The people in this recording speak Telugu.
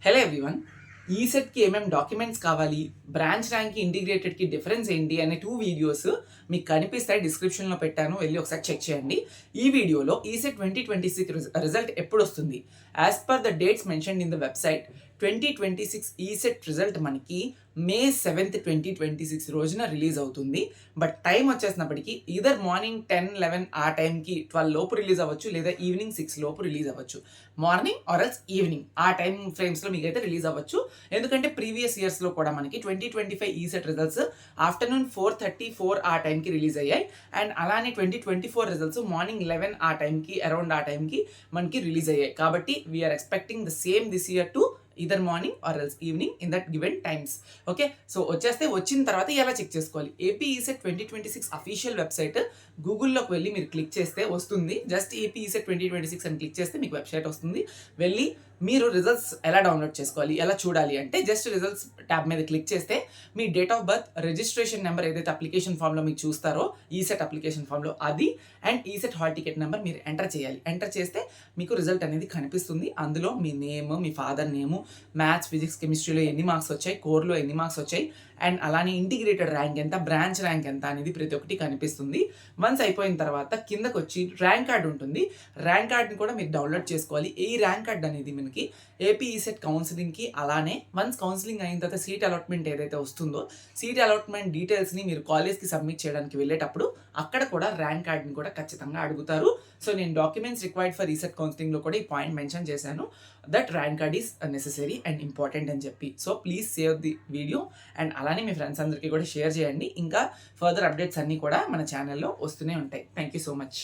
Hello everyone. ఈసెట్‌కి ఏమేం డాక్యుమెంట్స్ కావాలి, బ్రాంచ్ ర్యాంక్‌కి, ఇంటిగ్రేటెడ్‌కి డిఫరెన్స్ ఏంటి అనే 2 వీడియోస్ మీకు కనిపిస్తాయి. డిస్క్రిప్షన్‌లో పెట్టాను. వెళ్లి ఒకసారి చెక్ చేయండి. ఈ వీడియోలో ఈసెట్ 2026 రిజల్ట్ ఎప్పుడొస్తుంది? As per the dates mentioned in the website 2026 ECET result మనకి మే 7th 2026 రోజున రిలీజ్ అవుతుంది. బట్ టైం వచ్చేసినప్పటికి ఈదర్ మార్నింగ్ 10, 11 ఆ టైంకి 12 లోపు రిలీజ్ అవ్వచ్చు, లేదా ఈవినింగ్ 6 లోపు రిలీజ్ అవ్వచ్చు. మార్నింగ్ ఆర్ ఎల్స్ ఈవినింగ్ ఆ టైం ఫ్రేమ్స్లో మీకైతే రిలీజ్ అవ్వచ్చు. ఎందుకంటే ప్రీవియస్ ఇయర్స్లో కూడా మనకి 2025 ఈసెట్ రిజల్ట్స్ ఆఫ్టర్నూన్ 4:30, 4 ఆ టైంకి రిలీజ్ అయ్యాయి. అండ్ అలానే 2024 రిజల్ట్స్ మార్నింగ్ 11 ఆ టైంకి, అరౌండ్ ఆ టైంకి మనకి రిలీజ్ అయ్యాయి. కాబట్టి we are expecting the same this year to either morning or else evening in that given times. Okay, so వచ్చిన తర్వాత ఎలా చెక్ చేసుకోవాలి? ఏపీ ఈసెట్ 2026 అఫీషియల్ వెబ్సైట్ గూగుల్లోకి వెళ్ళి మీరు క్లిక్ చేస్తే వస్తుంది. జస్ట్ ఏపీ ఈసెట్ 2026 అని క్లిక్ చేస్తే మీకు వెబ్సైట్ వస్తుంది. వెళ్ళి మీరు రిజల్ట్స్ ఎలా డౌన్లోడ్ చేసుకోవాలి, ఎలా చూడాలి అంటే జస్ట్ రిజల్ట్స్ ట్యాబ్ మీద క్లిక్ చేస్తే మీ date of birth, registration number ఏదైతే అప్లికేషన్ ఫామ్లో మీకు చూస్తారో ఈసెట్ అప్లికేషన్ ఫామ్లో అది, and ECET hall ticket number మీరు ఎంటర్ చేయాలి. ఎంటర్ చేస్తే మీకు రిజల్ట్ అనేది కనిపిస్తుంది. అందులో మీ నేమ్, మీ ఫాదర్ నేము, మ్యాథ్స్, ఫిజిక్స్, కెమిస్ట్రీలో ఎన్ని మార్క్స్ వచ్చాయి, కోర్లో ఎన్ని మార్క్స్ వచ్చాయి, అండ్ అలానే ఇంటిగ్రేటెడ్ ర్యాంక్ ఎంత, బ్రాంచ్ ర్యాంక్ ఎంత అనేది ప్రతి ఒక్కటి కనిపిస్తుంది. వన్స్ అయిపోయిన తర్వాత కిందకు వచ్చి ర్యాంక్ కార్డ్ ఉంటుంది. ర్యాంక్ కార్డ్ని కూడా మీరు డౌన్లోడ్ చేసుకోవాలి. ఈ ర్యాంక్ కార్డ్ అనేది మనకి ఏపీ ఈసెట్ కౌన్సిలింగ్కి, అలానే వన్స్ కౌన్సిలింగ్ అయిన తర్వాత సీట్ అలాట్మెంట్ ఏదైతే వస్తుందో సీట్ అలాట్మెంట్ డీటెయిల్స్ని మీరు కాలేజ్కి సబ్మిట్ చేయడానికి వెళ్ళేటప్పుడు అక్కడ కూడా ర్యాంక్ కార్డ్ని కూడా ఖచ్చితంగా అడుగుతారు. సో నేను డాక్యుమెంట్స్ రిక్వైర్డ్ ఫర్ ఈసెట్ కౌన్సిలింగ్లో కూడా ఈ పాయింట్ మెన్షన్ చేశాను, that rank card is necessary and important అని చెప్పి. So please save the video and అలానే మీ ఫ్రెండ్స్ అందరికీ కూడా షేర్ చేయండి. ఇంకా ఫర్దర్ అప్డేట్స్ అన్నీ కూడా మన ఛానల్లో వస్తూనే ఉంటాయి. Thank you so much.